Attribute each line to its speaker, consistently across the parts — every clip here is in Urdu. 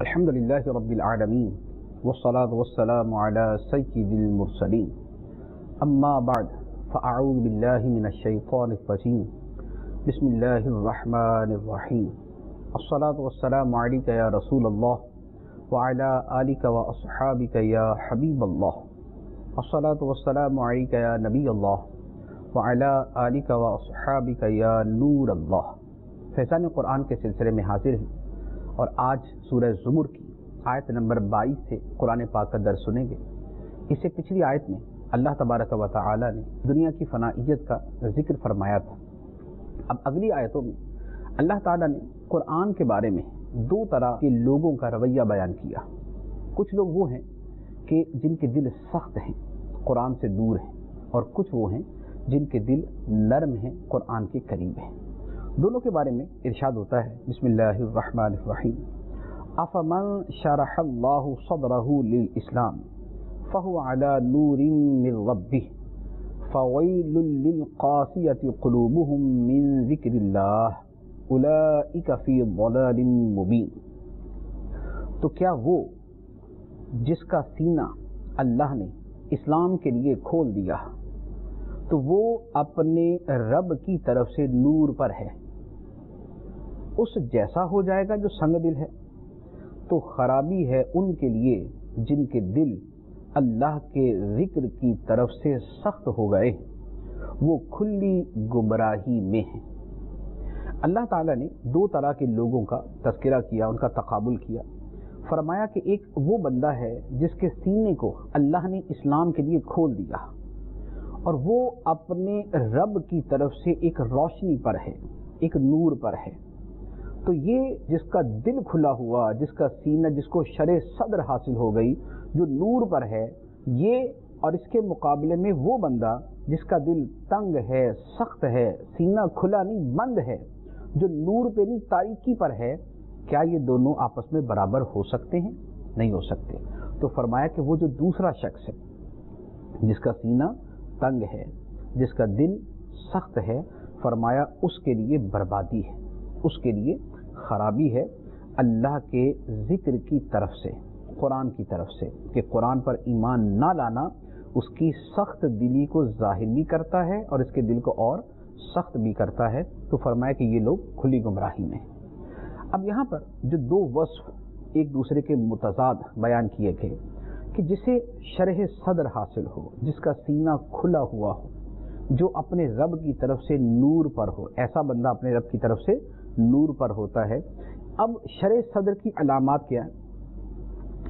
Speaker 1: الحمدللہ رب العالمین والصلاة والسلام علی سید المرسلین اما بعد فاعوذ باللہ من الشیطان الرجیم بسم اللہ الرحمن الرحیم الصلاة والسلام علیک یا رسول اللہ وعلی آلک واصحابک یا حبیب اللہ الصلاة والسلام علیک یا نبی اللہ وعلی آلک واصحابک یا نور اللہ۔ فیضان قرآن کے سلسلے میں حاضر ہیں اور آج سورہ زمر کی آیت نمبر 22 سے قرآن پاک کا درس سنیں گے۔ اس سے پچھلی آیت میں اللہ تبارک و تعالی نے دنیا کی فنائیت کا ذکر فرمایا تھا۔ اب اگلی آیتوں میں اللہ تعالی نے قرآن کے بارے میں دو طرح کے لوگوں کا رویہ بیان کیا۔ کچھ لوگ وہ ہیں کہ جن کے دل سخت ہیں، قرآن سے دور ہیں، اور کچھ وہ ہیں جن کے دل نرم ہیں، قرآن کے قریب ہیں۔ دونوں کے بارے میں ارشاد ہوتا ہے، بسم اللہ الرحمن الرحیم، افمن شرح اللہ صدرہ للاسلام فہو علی نور من ربہ فویل للقاسیۃ قلوبہم من ذکر اللہ اولئک فی ضلال مبین۔ تو کیا وہ جس کا سینہ اللہ نے اسلام کے لیے کھول دیا تو وہ اپنے رب کی طرف سے نور پر ہے، اس جیسا ہو جائے گا جو سنگ دل ہے؟ تو خرابی ہے ان کے لیے جن کے دل اللہ کے ذکر کی طرف سے سخت ہو گئے، وہ کھلی گمراہی میں ہیں۔ اللہ تعالیٰ نے دو طرح کے لوگوں کا تذکرہ کیا، ان کا تقابل کیا۔ فرمایا کہ ایک وہ بندہ ہے جس کے سینے کو اللہ نے اسلام کے لیے کھول دیا اور وہ اپنے رب کی طرف سے ایک روشنی پر ہے، ایک نور پر ہے۔ تو یہ جس کا دل کھلا ہوا، جس کا سینہ، جس کو شرح صدر حاصل ہو گئی، جو نور پر ہے، یہ اور اس کے مقابلے میں وہ بندہ جس کا دل تنگ ہے، سخت ہے، سینہ کھلا نہیں بند ہے، جو نور پہ نہیں تاریکی پر ہے، کیا یہ دونوں آپس میں برابر ہو سکتے ہیں؟ نہیں ہو سکتے۔ تو فرمایا کہ وہ جو دوسرا شخص ہے جس کا سینہ تنگ ہے، جس کا دل سخت ہے، فرمایا اس کے لیے بربادی ہے، اس کے لیے خرابی ہے اللہ کے ذکر کی طرف سے، قرآن کی طرف سے، کہ قرآن پر ایمان نہ لانا اس کی سخت دلی کو ظاہر بھی کرتا ہے اور اس کے دل کو اور سخت بھی کرتا ہے۔ تو فرمایا کہ یہ لوگ کھلی گمراہی میں ہیں۔ اب یہاں پر جو دو وصف ایک دوسرے کے متضاد بیان کیے گئے کہ جسے شرح صدر حاصل ہو، جس کا سینہ کھلا ہوا ہو، جو اپنے رب کی طرف سے نور پر ہو، ایسا بندہ اپنے رب کی طرف سے نور پر ہوتا ہے۔ اب شرح صدر کی علامات کیا ہے؟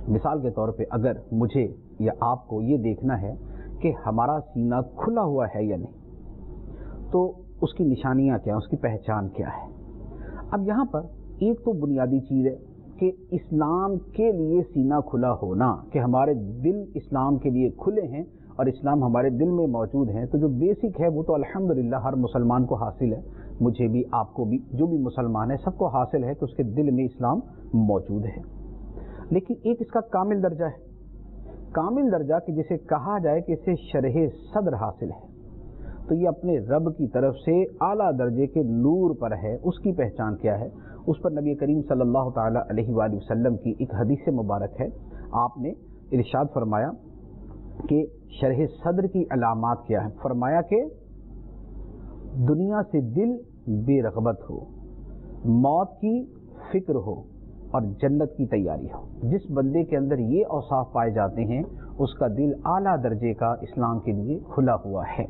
Speaker 1: مثال کے طور پہ اگر مجھے یا آپ کو یہ دیکھنا ہے کہ ہمارا سینہ کھلا ہوا ہے یا نہیں، تو اس کی نشانیاں کیا ہیں، اس کی پہچان کیا ہے؟ اب یہاں پر ایک تو بنیادی چیز ہے کہ اسلام کے لیے سینہ کھلا ہونا، کہ ہمارے دل اسلام کے لیے کھلے ہیں اور اسلام ہمارے دل میں موجود ہیں۔ تو جو بیسک ہے وہ تو الحمدللہ ہر مسلمان کو حاصل ہے، مجھے بھی، آپ کو بھی، جو بھی مسلمان ہے سب کو حاصل ہے کہ اس کے دل میں اسلام موجود ہے۔ لیکن ایک اس کا کامل درجہ ہے، کامل درجہ کہ جسے کہا جائے کہ اسے شرح صدر حاصل ہے، تو یہ اپنے رب کی طرف سے اعلیٰ درجے کے نور پر ہے۔ اس کی پہچان کیا ہے؟ اس پر نبی کریم صلی اللہ تعالی علیہ وآلہ وسلم کی ایک حدیث مبارک ہے۔ آپ نے ارشاد فرمایا کہ شرح صدر کی علامات کیا ہے؟ فرمایا کہ دنیا سے دل بے رغبت ہو، موت کی فکر ہو اور جنت کی تیاری ہو۔ جس بندے کے اندر یہ اوصاف پائے جاتے ہیں اس کا دل اعلیٰ درجے کا اسلام کے لیے کھلا ہوا ہے۔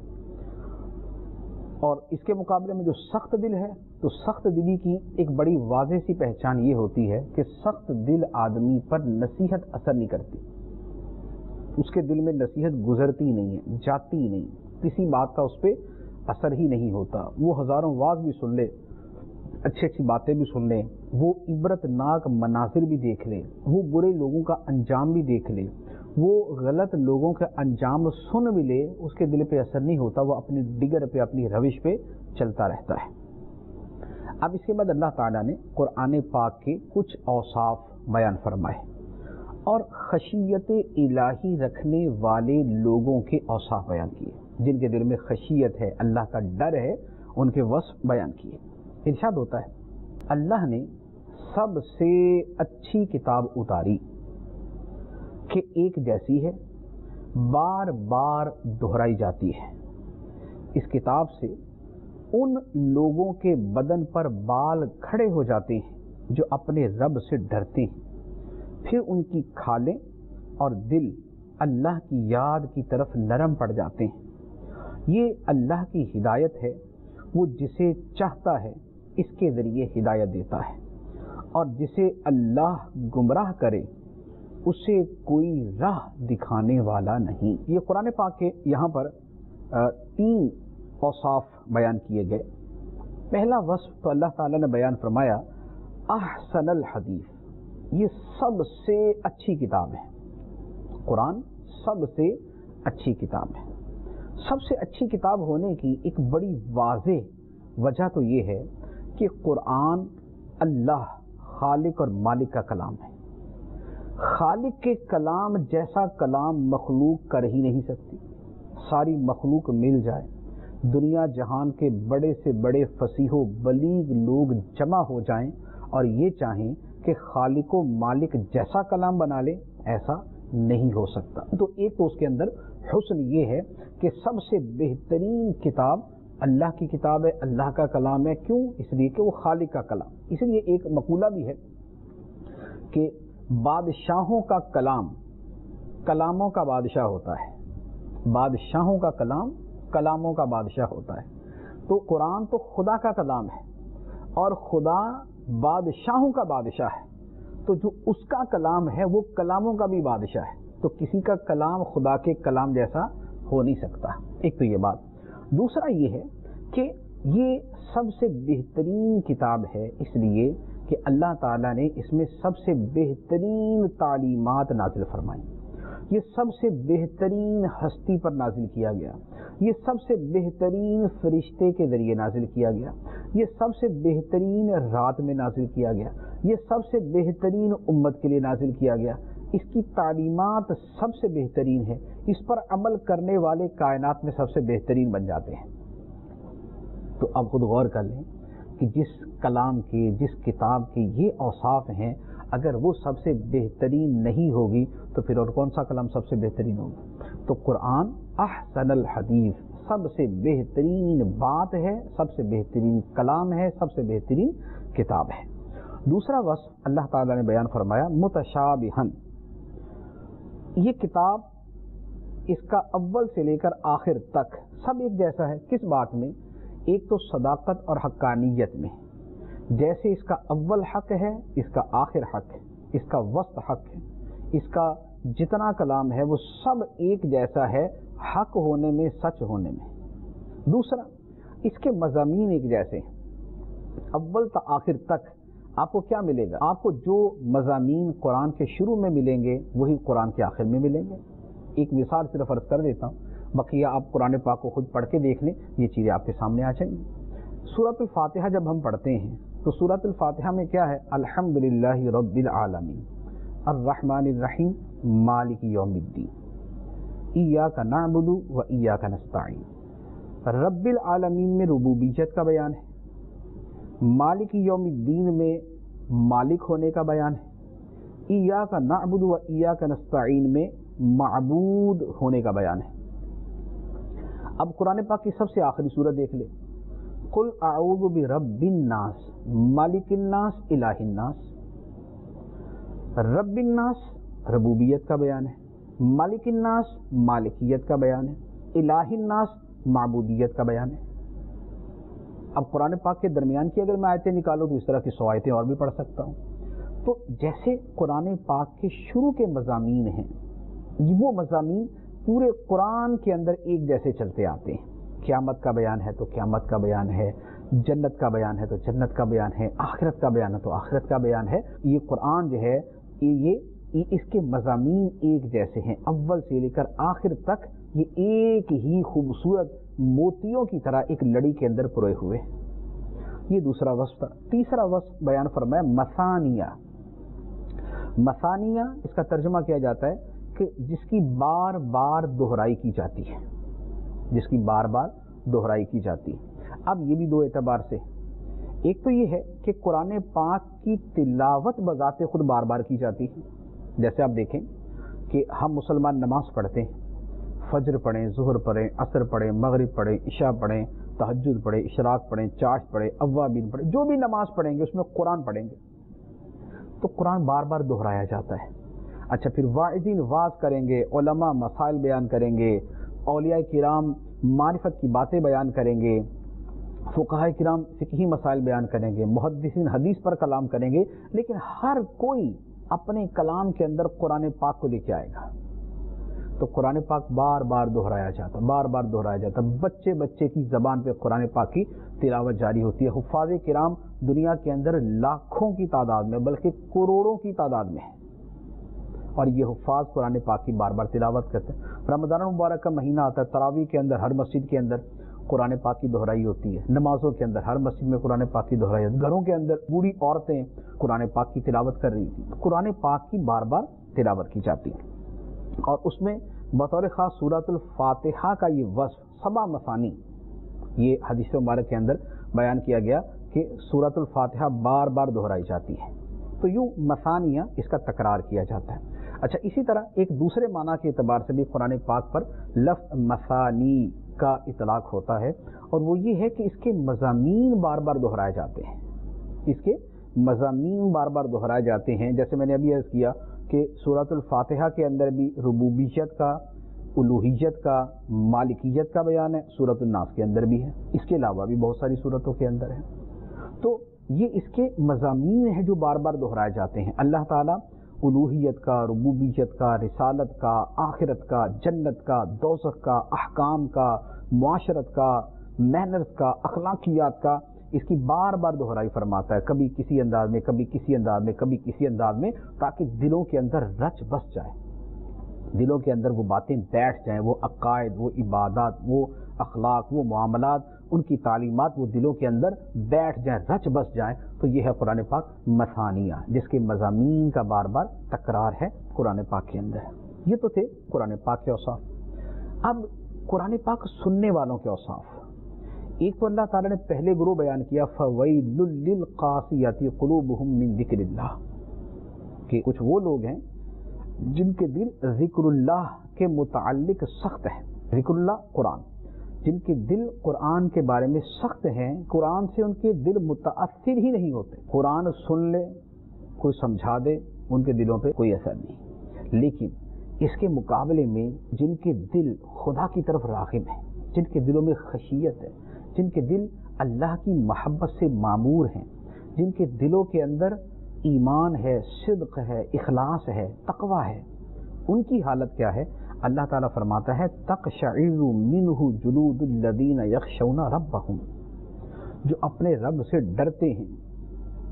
Speaker 1: اور اس کے مقابلے میں جو سخت دل ہے، تو سخت دلی کی ایک بڑی واضح سی پہچان یہ ہوتی ہے کہ سخت دل آدمی پر نصیحت اثر نہیں کرتی، اس کے دل میں نصیحت گزرتی نہیں ہے، جاتی نہیں، کسی بات کا اس پہ اثر ہی نہیں ہوتا۔ وہ ہزاروں واعظ بھی سن لے، اچھی اچھی باتیں بھی سن لے، وہ عبرت ناک مناظر بھی دیکھ لے، وہ برے لوگوں کا انجام بھی دیکھ لے، وہ غلط لوگوں کے انجام سن بھی لے، اس کے دل پہ اثر نہیں ہوتا، وہ اپنی ڈگر پہ، اپنی روش پہ چلتا رہتا ہے۔ اب اس کے بعد اللہ تعالیٰ نے قرآن پاک کے کچھ اوصاف بیان فرمائے اور خشیت الہی رکھنے والے لوگوں کے اوصاف بیان کیے، جن کے دل میں خشیت ہے، اللہ کا ڈر ہے، ان کے وصف بیان کیے۔ ارشاد ہوتا ہے، اللہ نے سب سے اچھی کتاب اتاری کہ ایک جیسی ہے، بار بار دہرائی جاتی ہے۔ اس کتاب سے ان لوگوں کے بدن پر بال کھڑے ہو جاتے ہیں جو اپنے رب سے ڈرتے ہیں، پھر ان کی کھالیں اور دل اللہ کی یاد کی طرف نرم پڑ جاتے ہیں۔ یہ اللہ کی ہدایت ہے، وہ جسے چاہتا ہے اس کے ذریعے ہدایت دیتا ہے، اور جسے اللہ گمراہ کرے اسے کوئی راہ دکھانے والا نہیں۔ یہ قرآن پاک کے یہاں پر 3 اوصاف بیان کیے گئے۔ پہلا وصف تو اللہ تعالیٰ نے بیان فرمایا احسن الحدیث، یہ سب سے اچھی کتاب ہے۔ قرآن سب سے اچھی کتاب ہے۔ سب سے اچھی کتاب ہونے کی ایک بڑی واضح وجہ تو یہ ہے کہ قرآن اللہ خالق اور مالک کا کلام ہے۔ خالق کے کلام جیسا کلام مخلوق کر ہی نہیں سکتی۔ ساری مخلوق مل جائے، دنیا جہان کے بڑے سے بڑے فصیح و بلیغ لوگ جمع ہو جائیں اور یہ چاہیں کہ خالق و مالک جیسا کلام بنا لے، ایسا نہیں ہو سکتا۔ تو ایک تو اس کے اندر حسن یہ ہے کہ سب سے بہترین کتاب اللہ کی کتاب ہے، اللہ کا کلام ہے۔ کیوں؟ اس لیے کہ وہ خالق کا کلام۔ اس لیے ایک مقولہ بھی ہے کہ بادشاہوں کا کلام کلاموں کا بادشاہ ہوتا ہے، بادشاہوں کا کلام کلاموں کا بادشاہ ہوتا ہے۔ تو قرآن تو خدا کا کلام ہے اور خدا بادشاہوں کا بادشاہ ہے، تو جو اس کا کلام ہے وہ کلاموں کا بھی بادشاہ ہے، تو کسی کا کلام خدا کے کلام جیسا ہو نہیں سکتا۔ ایک تو یہ بات۔ دوسرا یہ ہے کہ یہ سب سے بہترین کتاب ہے اس لیے کہ اللہ تعالیٰ نے اس میں سب سے بہترین تعلیمات نازل فرمائی۔ یہ سب سے بہترین ہستی پر نازل کیا گیا، یہ سب سے بہترین فرشتے کے ذریعے نازل کیا گیا، یہ سب سے بہترین رات میں نازل کیا گیا، یہ سب سے بہترین امت کے لیے نازل کیا گیا۔ اس کی تعلیمات سب سے بہترین ہے، اس پر عمل کرنے والے کائنات میں سب سے بہترین بن جاتے ہیں۔ تو اب خود غور کر لیں کہ جس کلام کے، جس کتاب کے یہ اوصاف ہیں، اگر وہ سب سے بہترین نہیں ہوگی تو پھر اور کون سا کلام سب سے بہترین ہوگا؟ تو قرآن احسن الحدیث، سب سے بہترین بات ہے، سب سے بہترین کلام ہے، سب سے بہترین کتاب ہے۔ دوسرا وصف اللہ تعالیٰ نے بیان فرمایا متشابہن، یہ کتاب اس کا اول سے لے کر آخر تک سب ایک جیسا ہے۔ کس بات میں؟ ایک تو صداقت اور حقانیت میں، جیسے اس کا اول حق ہے اس کا آخر حق ہے، اس کا وسط حق ہے، اس کا جتنا کلام ہے وہ سب ایک جیسا ہے حق ہونے میں، سچ ہونے میں۔ دوسرا، اس کے مضامین ایک جیسے ہیں، اول تا آخر تک آپ کو کیا ملے گا؟ آپ کو جو مضامین قرآن کے شروع میں ملیں گے وہی قرآن کے آخر میں ملیں گے۔ ایک مثال صرف عرض کر دیتا ہوں، بقیہ آپ قرآن پاک کو خود پڑھ کے دیکھ لیں، یہ چیزیں آپ کے سامنے آ جائیں گی۔ سورۃ الفاتحہ جب ہم پڑھتے ہیں تو سورۃ الفاتحہ میں کیا ہے؟ الحمدللہ رب العالمین الرحمن الرحیم مالک یوم الدین ایاک نعبد و ایاک نستعین۔ رب العالمین میں ربوبیت کا بیان ہے، مالک یوم الدین میں مالک ہونے کا بیان ہے، ایاک نعبد و ایاک نستعین میں معبود ہونے کا بیان ہے۔ اب قرآن پاک کی سب سے آخری سورت دیکھ لیں، قل اعوذ برب الناس مالک الناس الہ الناس۔ رب الناس ربوبیت کا بیان ہے، مالک الناس مالکیت کا بیان ہے، الہ الناس معبودیت کا بیان ہے۔ اب قرآن پاک کے درمیان کی اگر میں آیتیں نکالوں تو اس طرح کی 100 آیتیں اور بھی پڑھ سکتا ہوں۔ تو جیسے قرآن پاک کے شروع کے مضامین ہیں، وہ مضامین پورے قرآن کے اندر ایک جیسے چلتے آتے ہیں۔ قیامت کا بیان ہے تو قیامت کا بیان ہے، جنت کا بیان ہے تو جنت کا بیان ہے، آخرت کا بیان ہے تو آخرت کا بیان ہے۔ یہ قرآن جو ہے یہ اس کے مضامین ایک جیسے ہیں، اول سے لے کر آخر تک یہ ایک ہی خوبصورت موتیوں کی طرح ایک لڑی کے اندر پروئے ہوئے ہیں۔ یہ دوسرا وصف تھا۔ تیسرا وصف بیان فرمایا مثانیہ۔ مثانیہ اس کا ترجمہ کیا جاتا ہے کہ جس کی بار بار دہرائی کی جاتی ہے، جس کی بار بار دہرائی کی جاتی ہے۔ اب یہ بھی دو اعتبار سے، ایک تو یہ ہے کہ قرآن پاک کی تلاوت بذات خود بار بار کی جاتی ہے. جیسے آپ دیکھیں کہ ہم مسلمان نماز پڑھتے ہیں، فجر پڑھیں، ظہر پڑھیں، عصر پڑھیں، مغرب پڑھیں، عشاء پڑھیں، تہجد پڑھیں، اشراق پڑھیں، چاشت پڑھیں، اوابین پڑھیں، جو بھی نماز پڑھیں گے اس میں قرآن پڑھیں گے تو قرآن بار بار دہرایا جاتا ہے. اچھا، پھر واعظین واعظ کریں گے، علماء مسائل بیان کریں گے، اولیاء کرام معرفت کی باتیں بیان کریں گے، فقہاء کرام فقہی مسائل بیان کریں گے، محدثین حدیث پر کلام کریں گے، لیکن ہر کوئی اپنے کلام کے اندر قرآن پاک کو لے کے آئے گا. تو قرآن پاک بار بار دہرایا جاتا، بار بار دہرایا جاتا. بچے بچے کی زبان پہ قرآن پاک کی تلاوت جاری ہوتی ہے. حفاظ کرام دنیا کے اندر لاکھوں کی تعداد میں بلکہ کروڑوں کی تعداد میں ہے، اور یہ حفاظ قرآن پاک کی بار بار تلاوت کرتے ہیں. رمضان المبارک کا مہینہ آتا ہے، تراویح کے اندر ہر مسجد کے اندر قرآن پاک کی دہرائی ہوتی ہے. نمازوں کے اندر ہر مسجد میں قرآن پاک کی دہرائی ہوتی ہے. گھروں کے اندر بوڑھی عورتیں قرآن پاک کی تلاوت کر رہی تھیں. قرآن پاک کی بار بار تلاوت کی جاتی ہے، اور اس میں بطور خاص سورۃ الفاتحہ کا یہ وصف 7 مثانی یہ حدیث مبارک کے اندر بیان کیا گیا کہ سورۃ الفاتحہ بار بار دہرائی جاتی ہے. تو یوں مثانیہ اس کا تکرار کیا جاتا ہے. اچھا، اسی طرح ایک دوسرے معنی کے اعتبار سے بھی قرآن پاک پر لفظ مثانی کا اطلاق ہوتا ہے، اور وہ یہ ہے کہ اس کے مضامین بار بار دہرائے جاتے ہیں. اس کے مضامین بار بار دہرائے جاتے ہیں. جیسے میں نے ابھی عرض کیا کہ سورۃ الفاتحہ کے اندر بھی ربوبیت کا، الوہیت کا، مالکیت کا بیان ہے، سورۃ الناس کے اندر بھی ہے، اس کے علاوہ بھی بہت ساری سورتوں کے اندر ہے. تو یہ اس کے مضامین ہیں جو بار بار دہرائے جاتے ہیں. اللہ تعالیٰ الوہیت کا، ربوبیت کا، رسالت کا، آخرت کا، جنت کا، دوزخ کا، احکام کا، معاشرت کا، مینرز کا، اخلاقیات کا، اس کی بار بار دہرائی فرماتا ہے، کبھی کسی انداز میں، کبھی کسی انداز میں، کبھی کسی انداز میں، تاکہ دلوں کے اندر رچ بس جائے، دلوں کے اندر وہ باتیں بیٹھ جائیں، وہ عقائد، وہ عبادات، وہ اخلاق، وہ معاملات، ان کی تعلیمات وہ دلوں کے اندر بیٹھ جائیں، رچ بس جائیں. تو یہ ہے قرآن پاک مثانیہ، جس کے مضامین کا بار بار تکرار ہے قرآن پاک کے اندر. یہ تو تھے قرآن پاک کے اوصاف. اب قرآن پاک سننے والوں کے اوصاف. ایک تو اللہ تعالیٰ نے پہلے گروہ بیان کیا فَوَيْلٌ لِّلْقَاسِيَةِ قُلُوبُهُم مِّن ذِكْرِ اللَّهِ، کہ کچھ وہ لوگ ہیں جن کے دل ذکر اللہ کے متعلق سخت ہیں. ذکر اللہ قرآن، جن کے دل قرآن کے بارے میں سخت ہیں، قرآن سے ان کے دل متاثر ہی نہیں ہوتے. قرآن سن لے، کوئی سمجھا دے، ان کے دلوں پہ کوئی اثر نہیں. لیکن اس کے مقابلے میں جن کے دل خدا کی طرف راغب ہیں، جن کے دلوں میں خشیت ہے، جن کے دل اللہ کی محبت سے معمور ہیں، جن کے دلوں کے اندر ایمان ہے، صدق ہے، اخلاص ہے، تقوی ہے، ان کی حالت کیا ہے؟ اللہ تعالیٰ فرماتا ہے تقشعر منہ جلود الذین یخشون ربہم، جو اپنے رب سے ڈرتے ہیں،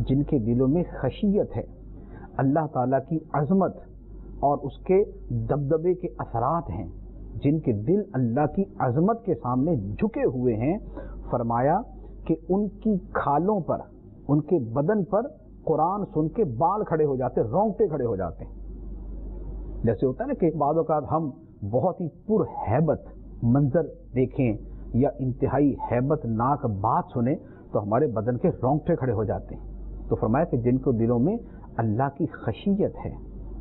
Speaker 1: جن کے دلوں میں خشیت ہے، اللہ تعالیٰ کی عظمت اور اس کے دبدبے کے اثرات ہیں، جن کے دل اللہ کی عظمت کے سامنے جھکے ہوئے ہیں. فرمایا کہ ان کی کھالوں پر، ان کے بدن پر قرآن سن کے بال کھڑے ہو جاتے، رونگٹے کھڑے ہو جاتے ہیں. جیسے ہوتا ہے نا کہ بعض اوقات ہم بہت ہی پر ہیبت منظر دیکھیں یا انتہائی ہیبت ناک بات سنیں تو ہمارے بدن کے رونگٹے کھڑے ہو جاتے ہیں. تو فرمایا کہ جن کو دلوں میں اللہ کی خشیت ہے،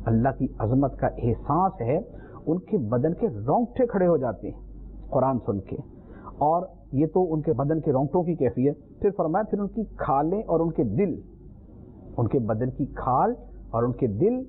Speaker 1: اللہ کی عظمت کا احساس ہے، ان کے بدن کے رونگٹے کھڑے ہو جاتے ہیں قرآن سن کے. اور یہ تو ان کے بدن کے رونگٹوں کی کیفیت. پھر فرمایا پھر ان کی کھالیں اور ان کے دل، ان کے بدن کی کھال اور ان کے دل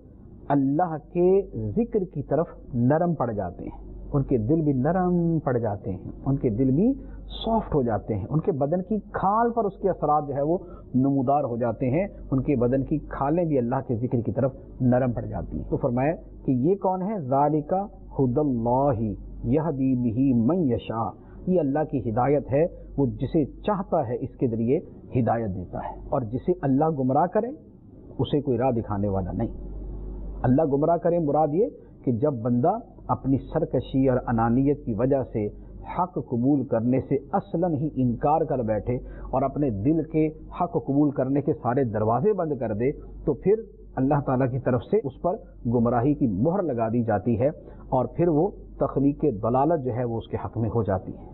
Speaker 1: اللہ کے ذکر کی طرف نرم پڑ جاتے ہیں. ان کے دل بھی نرم پڑ جاتے ہیں، ان کے دل بھی سافٹ ہو جاتے ہیں، ان کے بدن کی کھال پر اس کے اثرات جو ہے وہ نمودار ہو جاتے ہیں، ان کے بدن کی کھالیں بھی اللہ کے ذکر کی طرف نرم پڑ جاتی ہیں. تو فرمایا کہ یہ کون ہے؟ ذالک ھدی اللہ یہدی بہ من یشاء، یہ اللہ کی ہدایت ہے، وہ جسے چاہتا ہے اس کے ذریعے ہدایت دیتا ہے. اور جسے اللہ گمراہ کرے اسے کوئی راہ دکھانے والا نہیں. اللہ گمراہ کرے مراد یہ کہ جب بندہ اپنی سرکشی اور انانیت کی وجہ سے حق قبول کرنے سے اصلاً ہی انکار کر بیٹھے اور اپنے دل کے حق قبول کرنے کے سارے دروازے بند کر دے، تو پھر اللہ تعالیٰ کی طرف سے اس پر گمراہی کی مہر لگا دی جاتی ہے، اور پھر وہ تخلیق ضلالت جو ہے وہ اس کے حق میں ہو جاتی ہے.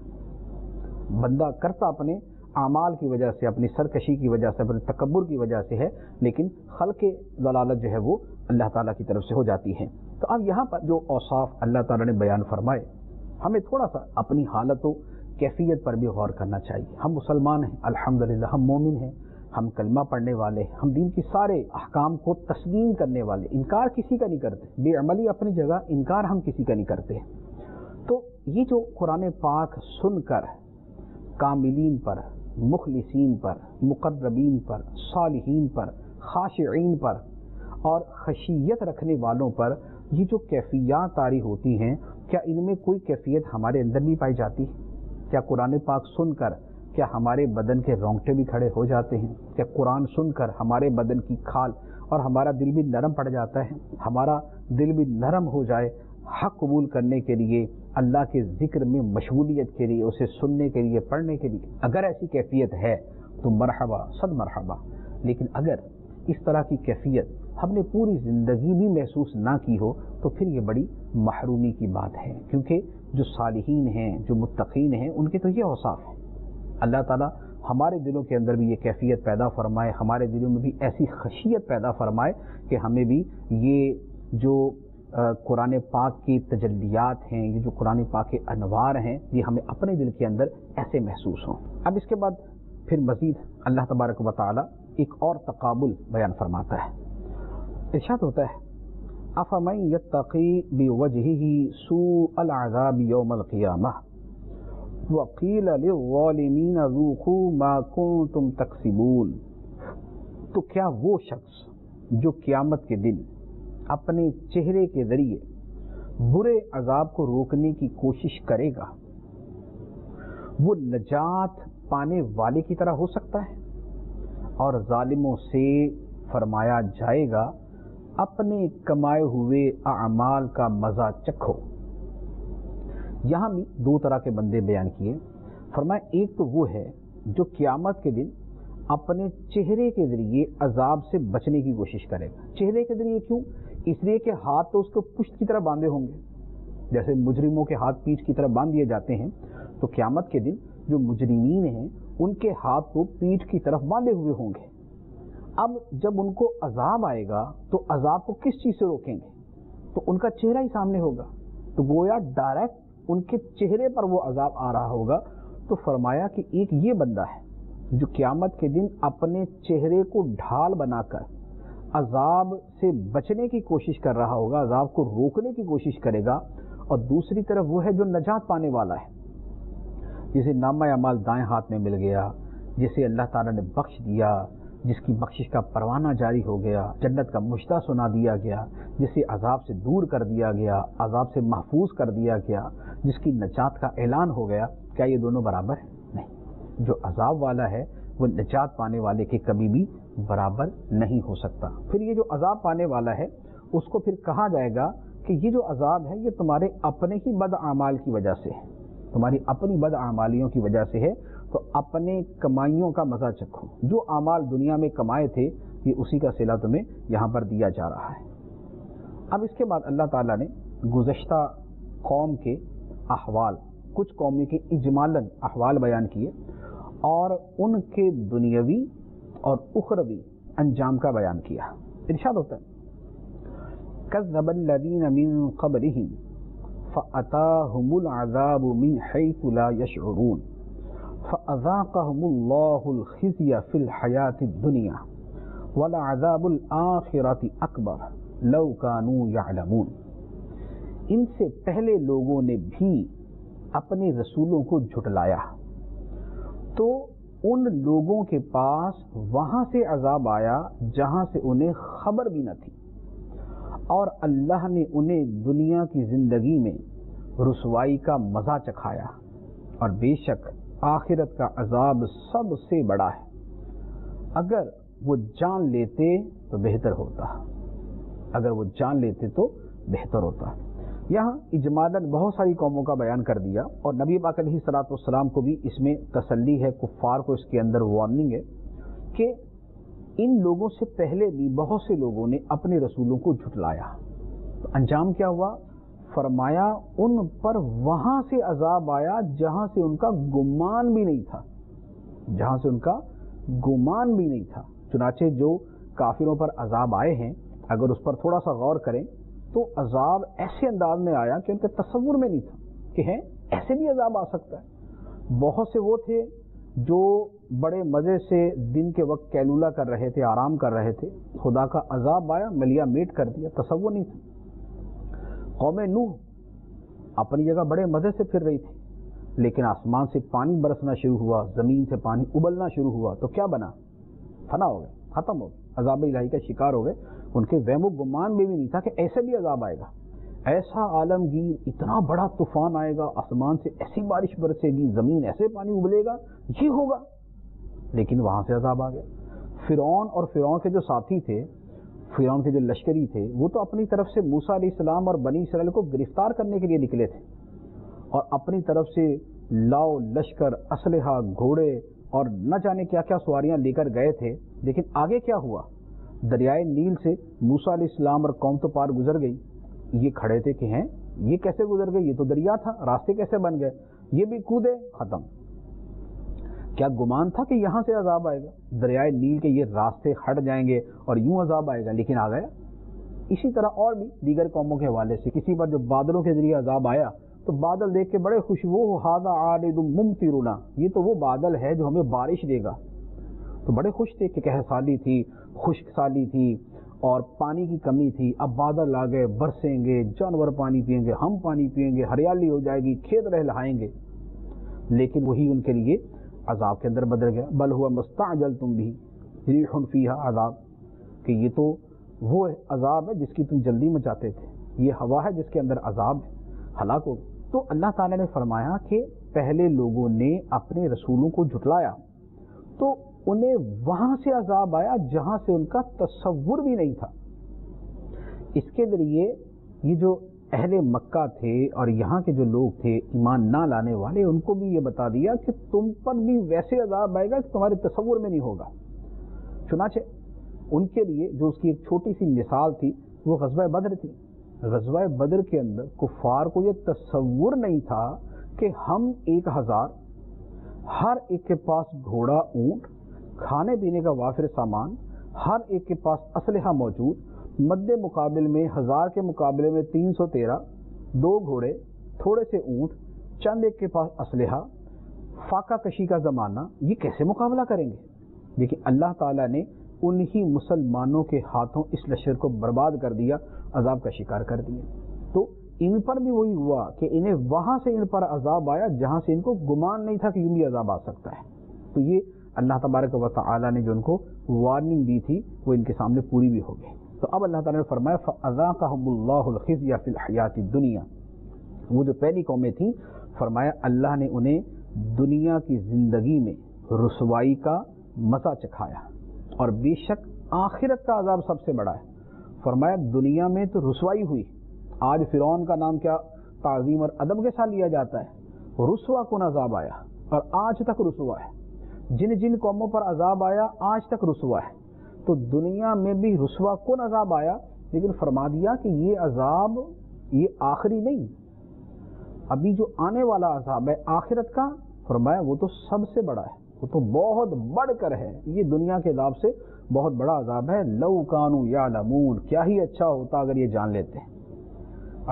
Speaker 1: بندہ کرتا اپنے اعمال کی وجہ سے، اپنی سرکشی کی وجہ سے، اپنے تکبر کی وجہ سے ہے، لیکن خلق ضلالت جو ہے وہ اللہ تعالیٰ کی طرف سے ہو جاتی ہے۔ تو اب یہاں پر جو اوصاف اللہ تعالیٰ نے بیان فرمائے، ہمیں تھوڑا سا اپنی حالت و کیفیت پر بھی غور کرنا چاہیے۔ ہم مسلمان ہیں الحمدللہ، ہم مومن ہیں، ہم کلمہ پڑھنے والے، ہم دین کی سارے احکام کو تسلیم کرنے والے، انکار کسی کا نہیں کرتے، بے عملی اپنی جگہ، انکار ہم کسی کا نہیں کرتے۔ تو یہ جو قرآن پاک سن کر کاملین پر، مخلصین پر، مقربین پر، صالحین پر، خاشعین پر اور خشیت رکھنے والوں پر یہ جو کیفیات طاری ہوتی ہیں، کیا ان میں کوئی کیفیت ہمارے اندر بھی پائی جاتی ہے؟ کیا قرآن پاک سن کر کیا ہمارے بدن کے رونگٹے بھی کھڑے ہو جاتے ہیں؟ کیا قرآن سن کر ہمارے بدن کی کھال اور ہمارا دل بھی نرم پڑ جاتا ہے؟ ہمارا دل بھی نرم ہو جائے حق قبول کرنے کے لیے، اللہ کے ذکر میں مشغولیت کے لیے، اسے سننے کے لیے، پڑھنے کے لیے؟ اگر ایسی کیفیت ہے تو مرحبا، صد مرحبا۔ لیکن اگر اس طرح کی کیفیت ہم نے پوری زندگی بھی محسوس نہ کی ہو تو پھر یہ بڑی محرومی کی بات ہے، کیونکہ جو صالحین ہیں، جو متقین ہیں، ان کے تو یہ اوصاف ہیں۔ اللہ تعالیٰ ہمارے دلوں کے اندر بھی یہ کیفیت پیدا فرمائے، ہمارے دلوں میں بھی ایسی خشیت پیدا فرمائے کہ ہمیں بھی یہ جو قرآن پاک کی تجلیات ہیں، یہ جو قرآن پاک کے انوار ہیں، یہ ہمیں اپنے دل کے اندر ایسے محسوس ہوں۔ اب اس کے بعد پھر مزید اللہ تبارک و تعالیٰ ایک اور تقابل بیان فرماتا ہے۔ ارشاد ہوتا ہے افمن یتقی بوجہہ سوء العذاب یوم القیامہ وقیل للظالمین ذوقوا ما کنتم تکسبون۔ تو کیا وہ شخص جو قیامت کے دن اپنے چہرے کے ذریعے برے عذاب کو روکنے کی کوشش کرے گا، وہ نجات پانے والے کی طرح ہو سکتا ہے؟ اور ظالموں سے فرمایا جائے گا اپنے کمائے ہوئے اعمال کا مزہ چکھو۔ یہاں بھی دو طرح کے بندے بیان کیے، فرمایا ایک تو وہ ہے جو قیامت کے دن اپنے چہرے کے ذریعے عذاب سے بچنے کی کوشش کرے گا۔ چہرے کے ذریعے کیوں؟ اس لیے کہ ہاتھ تو اس کو پشت کی طرف باندھے ہوں گے، جیسے مجرموں کے ہاتھ پیٹھ کی طرف باندھ دیے جاتے ہیں، تو قیامت کے دن جو مجرمین ہیں ان کے ہاتھ تو پیٹھ کی طرف باندھے ہوئے ہوں گے۔ اب جب ان کو عذاب آئے گا تو عذاب کو کس چیز سے روکیں گے؟ تو ان کا چہرہ ہی سامنے ہوگا، تو گویا ڈائریکٹ ان کے چہرے پر وہ عذاب آ رہا ہوگا۔ تو فرمایا کہ ایک یہ بندہ ہے جو قیامت کے دن اپنے چہرے کو ڈھال بنا کر عذاب سے بچنے کی کوشش کر رہا ہوگا، عذاب کو روکنے کی کوشش کرے گا، اور دوسری طرف وہ ہے جو نجات پانے والا ہے، جسے نامہ اعمال دائیں ہاتھ میں مل گیا، جسے اللہ تعالیٰ نے بخش دیا، جس کی بخشش کا پروانہ جاری ہو گیا، جنت کا مشتہ سنا دیا گیا، جسے عذاب سے دور کر دیا گیا، عذاب سے محفوظ کر دیا گیا، جس کی نجات کا اعلان ہو گیا۔ کیا یہ دونوں برابر ہیں؟ نہیں۔ جو عذاب والا ہے وہ نجات پانے والے کے کبھی بھی برابر نہیں ہو سکتا۔ پھر یہ جو عذاب پانے والا ہے اس کو پھر کہا جائے گا کہ یہ جو عذاب ہے یہ تمہارے اپنے ہی بد اعمال کی وجہ سے ہے، تمہاری اپنی بد اعمالیوں کی وجہ سے ہے، تو اپنے کمائیوں کا مزہ چکھو۔ جو اعمال دنیا میں کمائے تھے یہ اسی کا صلہ تمہیں یہاں پر دیا جا رہا ہے۔ اب اس کے بعد اللہ تعالیٰ نے گزشتہ قوم کے احوال، کچھ قوموں کے اجمالاً احوال بیان کیے اور ان کے دنیاوی اور اخروی انجام کا بیان کیا۔ ارشاد ہوتا ہے کذب الذین من قبلہم فأتاہم العذاب من حیث لا یشعرون فأذاقهم الله الخزي في الحياة الدنيا ولعذاب الآخرة أكبر لو كانوا يعلمون۔ ان سے پہلے لوگوں نے بھی اپنے رسولوں کو جھٹلایا تو ان لوگوں کے پاس وہاں سے عذاب آیا جہاں سے انہیں خبر بھی نہ تھی، اور اللہ نے انہیں دنیا کی زندگی میں رسوائی کا مزہ چکھایا، اور بے شک آخرت کا عذاب سب سے بڑا ہے۔ اگر وہ جان لیتے تو بہتر ہوتا، اگر وہ جان لیتے تو بہتر ہوتا۔ یہاں اجمالاً بہت ساری قوموں کا بیان کر دیا، اور نبی پاک علیہ الصلوۃ والسلام کو بھی اس میں تسلی ہے، کفار کو اس کے اندر وارننگ ہے کہ ان لوگوں سے پہلے بھی بہت سے لوگوں نے اپنے رسولوں کو جھٹلایا، تو انجام کیا ہوا؟ فرمایا ان پر وہاں سے عذاب آیا جہاں سے ان کا گمان بھی نہیں تھا۔ جہاں سے ان کا گمان بھی نہیں تھا۔ چنانچہ جو کافروں پر عذاب آئے ہیں اگر اس پر تھوڑا سا غور کریں تو عذاب ایسے انداز میں آیا کہ ان کے تصور میں نہیں تھا کہ ہیں ایسے بھی عذاب آ سکتا ہے۔ بہت سے وہ تھے جو بڑے مزے سے دن کے وقت کیلولہ کر رہے تھے، آرام کر رہے تھے، خدا کا عذاب آیا، ملیا میٹ کر دیا، تصور نہیں تھا۔ قوم نوح اپنی جگہ بڑے مزے سے پھر رہی تھی، لیکن آسمان سے پانی برسنا شروع ہوا، زمین سے پانی ابلنا شروع ہوا تو کیا بنا؟ فنا ہو گئے، ختم ہو گئے، عذاب الہی کا شکار ہو گئے۔ ان کے وہم و گمان میں بھی نہیں تھا کہ ایسے بھی عذاب آئے گا، ایسا عالمگیر اتنا بڑا طوفان آئے گا، آسمان سے ایسی بارش برسے گی، زمین ایسے پانی ابلے گا، یہ ہوگا۔ لیکن وہاں سے عذاب آ گیا۔ فرعون اور فرعون کے جو ساتھی تھے، فرعون کے جو لشکری تھے، وہ تو اپنی طرف سے موسیٰ علیہ السلام اور بنی اسرائیل کو گرفتار کرنے کے لیے نکلے تھے اور اپنی طرف سے لاؤ لشکر، اسلحہ، گھوڑے اور نہ جانے کیا کیا سواریاں لے کر گئے تھے۔ لیکن آگے کیا ہوا؟ دریائے نیل سے موسیٰ علیہ السلام اور قوم تو پار گزر گئی، یہ کھڑے تھے کہ ہیں یہ کیسے گزر گئے، یہ تو دریا تھا، راستے کیسے بن گئے، یہ بھی کودے، ختم۔ کیا گمان تھا کہ یہاں سے عذاب آئے گا، دریائے نیل کے یہ راستے ہٹ جائیں گے اور یوں عذاب آئے گا؟ لیکن آ گیا۔ اسی طرح اور بھی دیگر قوموں کے حوالے سے کسی پر جو بادلوں کے ذریعے عذاب آیا تو بادل دیکھ کے بڑے خوش، وہ ھذا عارض ممطرنا، یہ تو وہ بادل ہے جو ہمیں بارش دے گا، تو بڑے خوش تھے کہ قحط سالی تھی، خشک سالی تھی اور پانی کی کمی تھی، اب بادل آ گئے، برسیں گے، جانور پانی پئیں گے، ہم پانی پئیں گے، ہریالی ہو جائے گی، کھیت لہلہائیں گے۔ لیکن وہی ان کے لیے عذاب کے اندر بدل گیا۔ بل ہوا مستعجلتم بھی ریح فیہا عذاب، کہ یہ تو وہ عذاب ہے جس کی تم جلدی میں چاہتے تھے، یہ ہوا ہے جس کے اندر عذاب ہے، ہلاک ہو۔ تو اللہ تعالیٰ نے فرمایا کہ پہلے لوگوں نے اپنے رسولوں کو جھٹلایا تو انہیں وہاں سے عذاب آیا جہاں سے ان کا تصور بھی نہیں تھا۔ اس کے ذریعے یہ جو اہل مکہ تھے اور یہاں کے جو لوگ تھے ایمان نہ لانے والے، ان کو بھی یہ بتا دیا کہ تم پر بھی ویسے عذاب آئے گا کہ تمہارے تصور میں نہیں ہوگا۔ چنانچہ ان کے لیے جو اس کی ایک چھوٹی سی مثال تھی وہ غزوہ بدر تھی۔ غزوہ بدر کے اندر کفار کو یہ تصور نہیں تھا کہ ہم 1000، ہر ایک کے پاس گھوڑا، اونٹ، کھانے پینے کا وافر سامان، ہر ایک کے پاس اسلحہ موجود، مد مقابل میں 1000 کے مقابلے میں 313، 2 گھوڑے، تھوڑے سے اونٹ، چند ایک کے پاس اسلحہ، فاقہ کشی کا زمانہ، یہ کیسے مقابلہ کریں گے؟ لیکن اللہ تعالیٰ نے انہی مسلمانوں کے ہاتھوں اس لشکر کو برباد کر دیا، عذاب کا شکار کر دیا۔ تو ان پر بھی وہی ہوا کہ انہیں وہاں سے ان پر عذاب آیا جہاں سے ان کو گمان نہیں تھا کہ یوں بھی عذاب آ سکتا ہے۔ تو یہ اللہ تبارک و تعالیٰ نے جو ان کو وارننگ دی تھی وہ ان کے سامنے پوری بھی ہو گئی۔ تو اب اللہ تعالیٰ نے فرمایا فَأَذَاقَهُمُ اللَّهُ الْخِزْيَ فِي الْحَيَاةِ الدُّنْيَا، وہ جو پہلی قومیں تھیں، فرمایا اللہ نے انہیں دنیا کی زندگی میں رسوائی کا مزہ چکھایا، اور بے شک آخرت کا عذاب سب سے بڑا ہے۔ فرمایا دنیا میں تو رسوائی ہوئی، آج فرعون کا نام کیا تعظیم اور ادب کے ساتھ لیا جاتا ہے، رسوا کن عذاب آیا اور آج تک رسوا ہے۔ جن جن قوموں پر عذاب آیا آج تک رسوا ہے، تو دنیا میں بھی رسوا کن عذاب آیا، لیکن فرما دیا کہ یہ عذاب یہ آخری نہیں، ابھی جو آنے والا عذاب ہے آخرت کا، فرمایا وہ تو سب سے بڑا ہے، وہ تو بہت بڑھ کر ہے، یہ دنیا کے عذاب سے بہت بڑا عذاب ہے۔ لو کانوا یعلمون، کیا ہی اچھا ہوتا اگر یہ جان لیتے،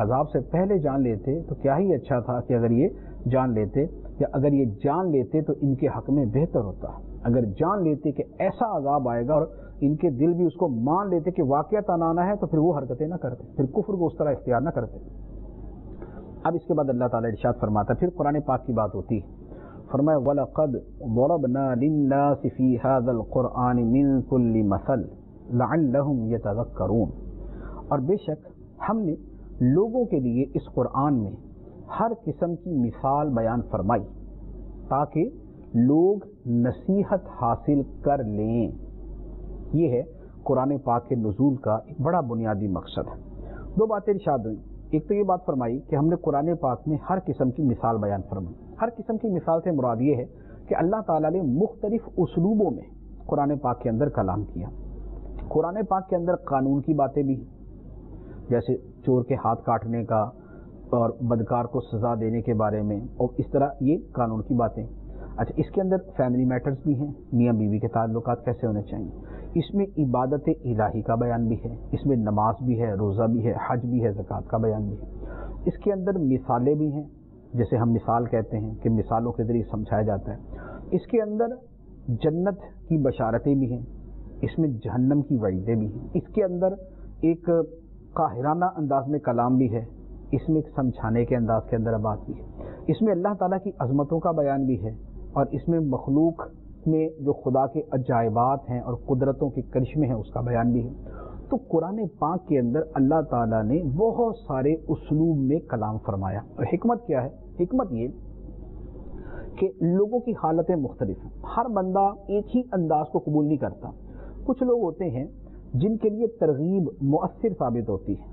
Speaker 1: عذاب سے پہلے جان لیتے تو کیا ہی اچھا تھا کہ اگر یہ جان لیتے، یا اگر یہ جان لیتے تو ان کے حق میں بہتر ہوتا۔ اگر جان لیتے کہ ایسا عذاب آئے گا اور ان کے دل بھی اس کو مان لیتے کہ واقعتاً آنا ہے، تو پھر وہ حرکتیں نہ کرتے، پھر کفر کو اس طرح اختیار نہ کرتے۔ اب اس کے بعد اللہ تعالیٰ ارشاد فرماتا ہے، پھر قرآن پاک کی بات ہوتی ہے، فرمایا وَلَقَدْ ضَرَبْنَا لِلنَّاسِ فِي هَذَا الْقُرْآنِ مِنْ كُلِّ مَثَلٍ لَعَلَّهُمْ يَتَذَكَّرُونَ، اور بے شک ہم نے لوگوں کے لیے اس قرآن میں ہر قسم کی مثال بیان فرمائی تاکہ لوگ نصیحت حاصل کر لیں۔ یہ ہے قرآن پاک کے نزول کا ایک بڑا بنیادی مقصد ہے۔ دو باتیں ارشاد ہوئیں، ایک تو یہ بات فرمائی کہ ہم نے قرآن پاک میں ہر قسم کی مثال بیان فرمائی۔ ہر قسم کی مثال سے مراد یہ ہے کہ اللہ تعالیٰ نے مختلف اسلوبوں میں قرآن پاک کے اندر کلام کیا۔ قرآن پاک کے اندر قانون کی باتیں بھی، جیسے چور کے ہاتھ کاٹنے کا اور بدکار کو سزا دینے کے بارے میں، اور اس طرح یہ قانون کی باتیں۔ اچھا، اس کے اندر فیملی میٹرز بھی ہیں، میاں بیوی کے تعلقات کیسے ہونے چاہیے، اس میں عبادت الہی کا بیان بھی ہے، اس میں نماز بھی ہے، روزہ بھی ہے، حج بھی ہے، زکوٰۃ کا بیان بھی ہے، اس کے اندر مثالیں بھی ہیں، جیسے ہم مثال کہتے ہیں کہ مثالوں کے ذریعے سمجھایا جاتا ہے، اس کے اندر جنت کی بشارتیں بھی ہیں، اس میں جہنم کی وعیدیں بھی ہیں، اس کے اندر ایک قاہرانہ انداز میں کلام بھی ہے، اس میں ایک سمجھانے کے انداز کے اندر بات بھی ہے، اس میں اللہ تعالیٰ کی عظمتوں کا بیان بھی ہے، اور اس میں مخلوق میں جو خدا کے عجائبات ہیں اور قدرتوں کے کرشمے ہیں اس کا بیان بھی ہے۔ تو قرآن پاک کے اندر اللہ تعالیٰ نے بہت سارے اسلوب میں کلام فرمایا، اور حکمت کیا ہے؟ حکمت یہ کہ لوگوں کی حالتیں مختلف ہیں، ہر بندہ ایک ہی انداز کو قبول نہیں کرتا۔ کچھ لوگ ہوتے ہیں جن کے لیے ترغیب مؤثر ثابت ہوتی ہے،